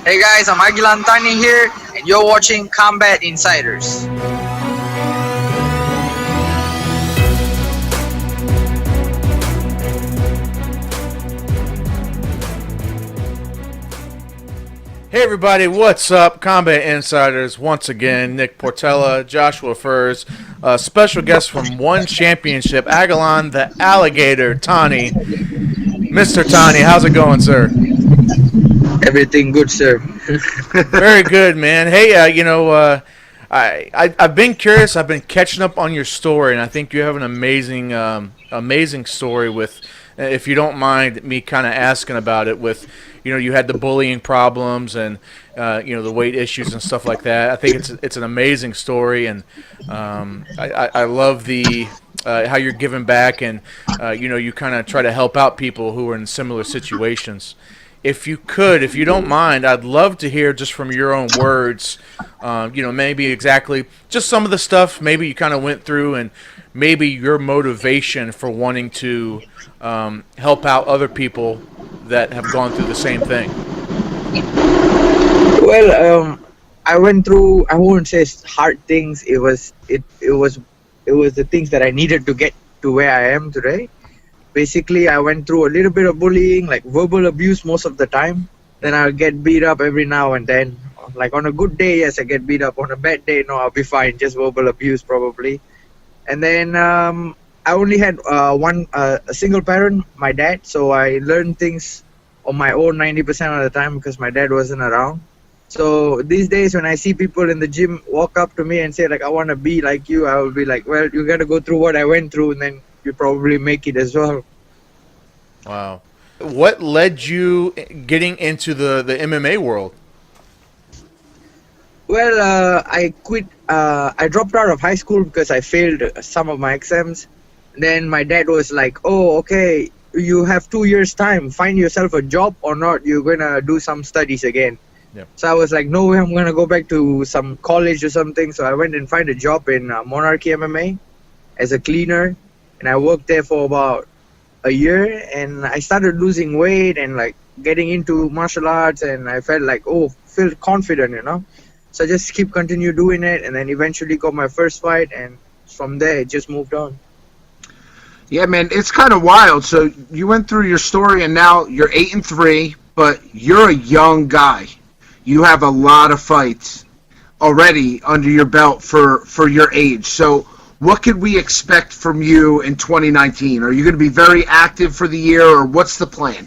Hey guys, I'm Agilan Thani here, and you're watching Combat Insiders. Hey everybody, what's up? Combat Insiders, once again, Nick Portella, Joshua Furs, special guest from One Championship, Agilan the Alligator, Thani. Mr. Thani, how's it going, sir? Everything good, sir. Very good, man. Hey, I've been curious. I've been catching up on your story, and I think you have an amazing story with, if you don't mind me kind of asking about it, with, you had the bullying problems and, the weight issues and stuff like that. I think it's an amazing story, and I love how you're giving back, and, you kind of try to help out people who are in similar situations. If you don't mind, I'd love to hear just from your own words, maybe exactly just some of the stuff maybe you kind of went through, and maybe your motivation for wanting to help out other people that have gone through the same thing. Well, I went through. I won't say hard things. It was the things that I needed to get to where I am today. Basically, I went through a little bit of bullying, like verbal abuse most of the time. Then I'll get beat up every now and then. Like on a good day, yes, I get beat up. On a bad day, no, I'll be fine. Just verbal abuse probably. And then I only had a single parent, my dad. So I learned things on my own 90% of the time because my dad wasn't around. So these days when I see people in the gym walk up to me and say like, I want to be like you, I will be like, well, you got to go through what I went through, and then you probably make it as well. Wow. What led you getting into the MMA world? Well, I quit. I dropped out of high school because I failed some of my exams. Then my dad was like, oh, okay, you have 2 years time. Find yourself a job or not. You're going to do some studies again. Yep. So I was like, no way, I'm going to go back to some college or something. So I went and find a job in Monarchy MMA as a cleaner. And I worked there for about a year, and I started losing weight and like getting into martial arts, and I felt like, feel confident, So I just continue doing it, and then eventually got my first fight, and from there it just moved on. Yeah, man, it's kind of wild. So you went through your story, and now you're 8-3, but you're a young guy. You have a lot of fights already under your belt for your age. So what could we expect from you in 2019? Are you going to be very active for the year, or what's the plan?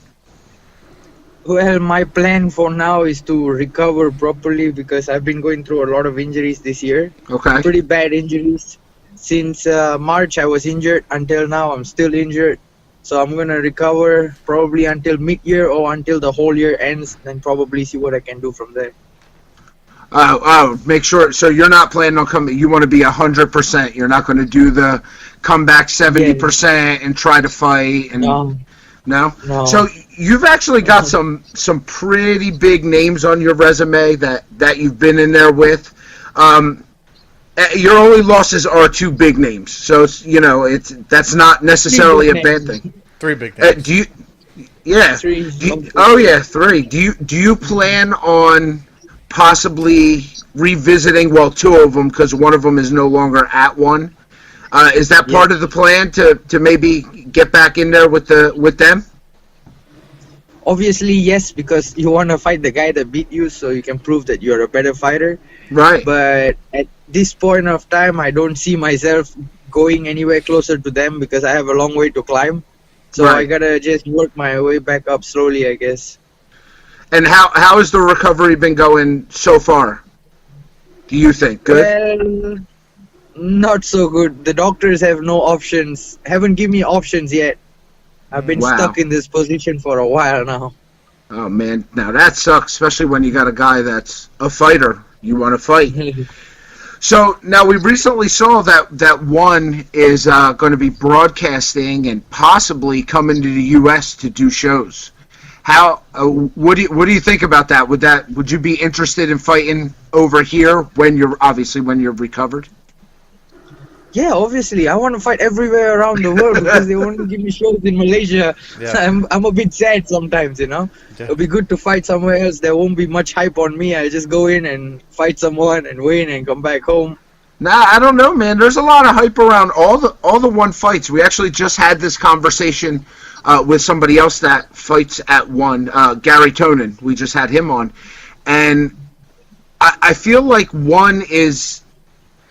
Well, my plan for now is to recover properly because I've been going through a lot of injuries this year. Okay. Pretty bad injuries. Since March, I was injured. Until now, I'm still injured. So I'm going to recover probably until mid-year or until the whole year ends, then probably see what I can do from there. Make sure. So you're not planning on coming. You want to be 100%. You're not going to do the come back 70% and try to fight. And no. So you've actually got some pretty big names on your resume that you've been in there with. Your only losses are 2 big names. So that's not necessarily a bad thing. 3 big names. Do you? Yeah. 3. 3. Do you plan on possibly revisiting, 2 of them, because one of them is no longer at One? Is that part of the plan to maybe get back in there with them? Obviously, yes, because you want to fight the guy that beat you so you can prove that you're a better fighter. Right. But at this point of time, I don't see myself going anywhere closer to them because I have a long way to climb. So I got to just work my way back up slowly, I guess. And how has the recovery been going so far? Do you think good? Well, not so good. The doctors have no options. Haven't given me options yet. I've been stuck in this position for a while now. Oh man, now that sucks, especially when you got a guy that's a fighter. You want to fight. So now we recently saw that One is going to be broadcasting and possibly coming to the U.S. to do shows. How? What do you think about that? Would you be interested in fighting over here when you're recovered? Yeah, obviously, I want to fight everywhere around the world because they only give me shows in Malaysia. Yeah. I'm a bit sad sometimes, you know. Yeah. It'll be good to fight somewhere else. There won't be much hype on me. I just go in and fight someone and win and come back home. Nah, I don't know, man. There's a lot of hype around all the one fights. We actually just had this conversation with somebody else that fights at one, Gary Tonin. We just had him on, and I feel like one is,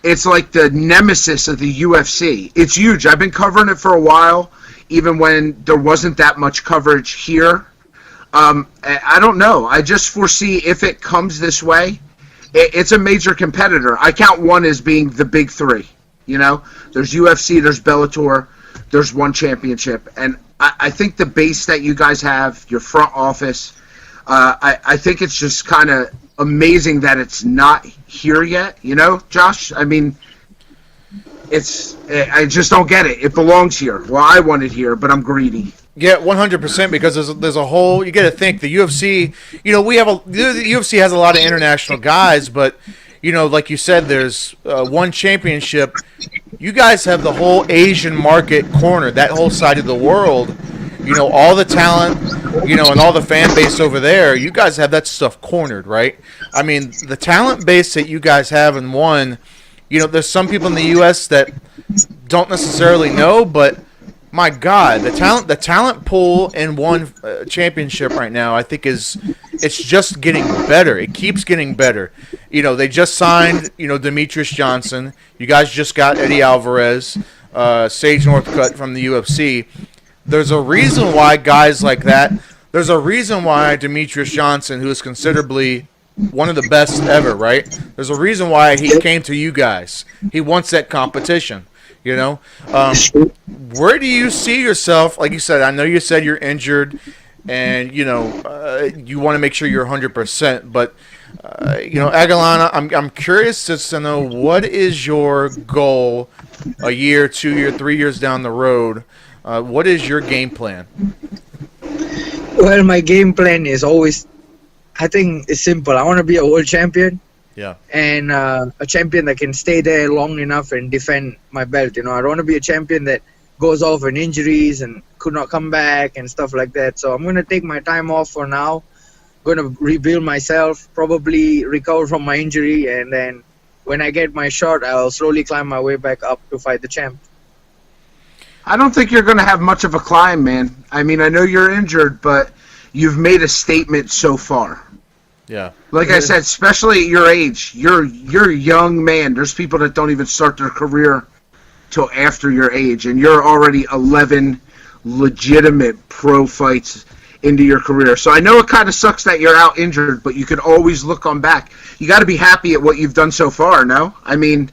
it's like the nemesis of the UFC. It's huge. I've been covering it for a while, even when there wasn't that much coverage here. I don't know. I just foresee if it comes this way, it's a major competitor. I count one as being the big three. You know, there's UFC, there's Bellator, there's one championship, and I think the base that you guys have, your front office, I think it's just kind of amazing that it's not here yet. You know, Josh. I mean, I just don't get it. It belongs here. Well, I want it here, but I'm greedy. Yeah, 100%, because there's a whole, you got to think, the UFC, you know, the UFC has a lot of international guys, but, you know, like you said, there's one championship. You guys have the whole Asian market cornered, that whole side of the world. You know, all the talent, you know, and all the fan base over there, you guys have that stuff cornered, right? I mean, the talent base that you guys have in one, you know, there's some people in the U.S. that don't necessarily know, but my God, the talent pool in one championship right now, I think it's just getting better. It keeps getting better. You know, they just signed, you know, Demetrius Johnson. You guys just got Eddie Alvarez, Sage Northcutt from the UFC. There's a reason why guys like that. There's a reason why Demetrius Johnson, who is considerably one of the best ever, right? There's a reason why he came to you guys. He wants that competition. You know, where do you see yourself? Like you said, I know you said you're injured, and you know you want to make sure you're 100%. But you know, Agilan, I'm curious to know, what is your goal a year, 2 year, 3 years down the road? What is your game plan? Well, my game plan is always, I think it's simple. I want to be a world champion. Yeah. And a champion that can stay there long enough and defend my belt. You know, I don't want to be a champion that goes off in injuries and could not come back and stuff like that. So I'm going to take my time off for now. Going to rebuild myself, probably recover from my injury, and then when I get my shot, I'll slowly climb my way back up to fight the champ. I don't think you're going to have much of a climb, man. I mean, I know you're injured, but you've made a statement so far. Yeah. Like I said, especially at your age, you're a young man. There's people that don't even start their career till after your age, and you're already 11 legitimate pro fights into your career. So I know it kind of sucks that you're out injured, but you can always look on back. You got to be happy at what you've done so far, no? I mean,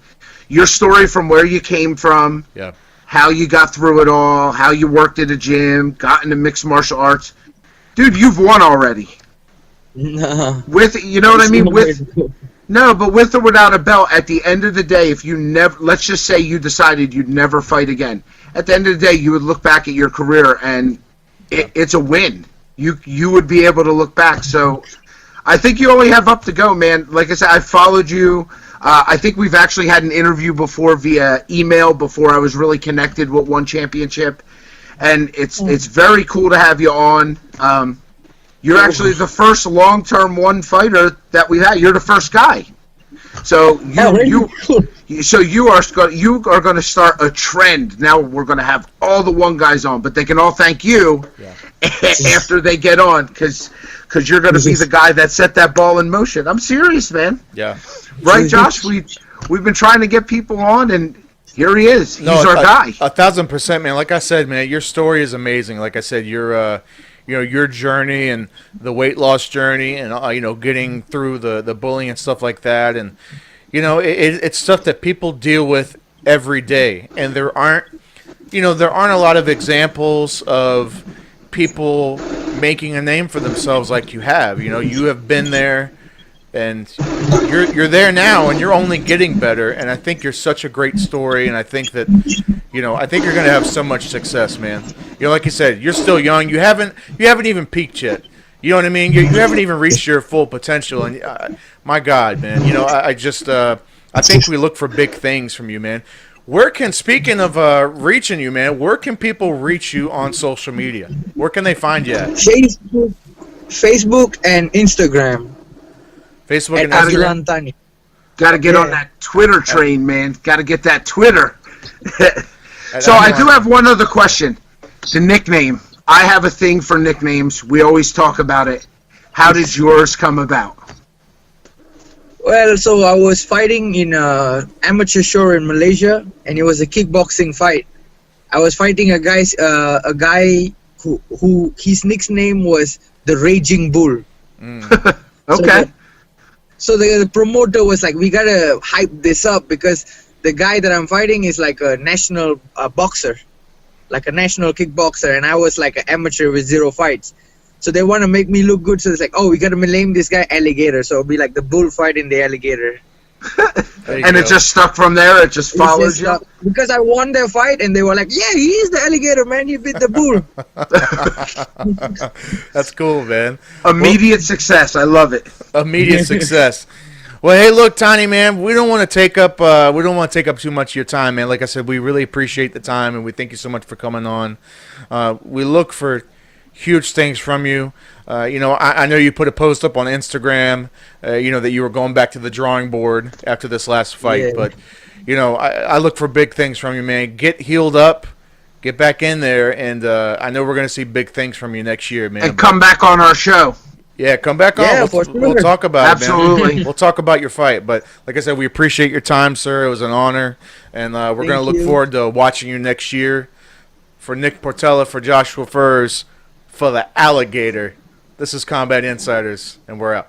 your story from where you came from, yeah, how you got through it all, how you worked at a gym, got into mixed martial arts. Dude, you've won already. No. With, you know what I mean? No, but with or without a belt, at the end of the day, if you never, let's just say you decided you'd never fight again. At the end of the day, you would look back at your career and it's a win. You would be able to look back. So I think you only have up to go, man. Like I said, I followed you. I think we've actually had an interview before via email before I was really connected with One Championship. And it's very cool to have you on. You're actually the first long-term one fighter that we've had. You're the first guy. So you are going to start a trend. Now we're going to have all the one guys on, but they can all thank you after they get on, because you're going to be the guy that set that ball in motion. I'm serious, man. Yeah. Right, Josh? We've been trying to get people on, and here he is. He's our guy. 1,000%, man. Like I said, man, your story is amazing. Like I said, your journey and the weight loss journey, and getting through the bullying and stuff like that, and it's stuff that people deal with every day, and there aren't a lot of examples of people making a name for themselves like you have. You have been there, and you're there now, and you're only getting better. And I think you're such a great story, and I think that I think you're going to have so much success, man. Like you said, you're still young. You haven't even peaked yet. You know what I mean? You haven't even reached your full potential. And my God, man, I think we look for big things from you, man. Where can, speaking of reaching you, man, where can people reach you on social media? Where can they find you at? Facebook and Instagram. Facebook and At Instagram. Agilan Thani. Got to get on that Twitter train, man. Got to get that Twitter. So I do have one other question. The nickname. I have a thing for nicknames. We always talk about it. How did yours come about? Well, so I was fighting in a amateur show in Malaysia, and it was a kickboxing fight. I was fighting a guy who his nickname was the Raging Bull. Okay. So the promoter was like, we gotta hype this up because the guy that I'm fighting is like a national boxer, like a national kickboxer, and I was like an amateur with 0 fights. So they want to make me look good. So it's like, oh, we got to name this guy Alligator. So it'll be like the bull fighting the alligator. And it just stuck from there? It just followed you? Because I won their fight, and they were like, yeah, he is the alligator, man. He beat the bull. That's cool, man. Immediate success. I love it. Immediate success. Well, hey, look, Thani, man, we don't want to take up too much of your time, man. Like I said, we really appreciate the time, and we thank you so much for coming on. We look for huge things from you. I know you put a post up on Instagram, that you were going back to the drawing board after this last fight. Yeah. But, I look for big things from you, man. Get healed up, get back in there, and I know we're going to see big things from you next year, man. And come back on our show. Yeah, come back on. Yeah, we'll talk about it, man. Absolutely. We'll talk about your fight. But like I said, we appreciate your time, sir. It was an honor. And we're going to look forward to watching you next year. For Nick Portella, for Joshua Furs, for the Alligator. This is Combat Insiders, and we're out.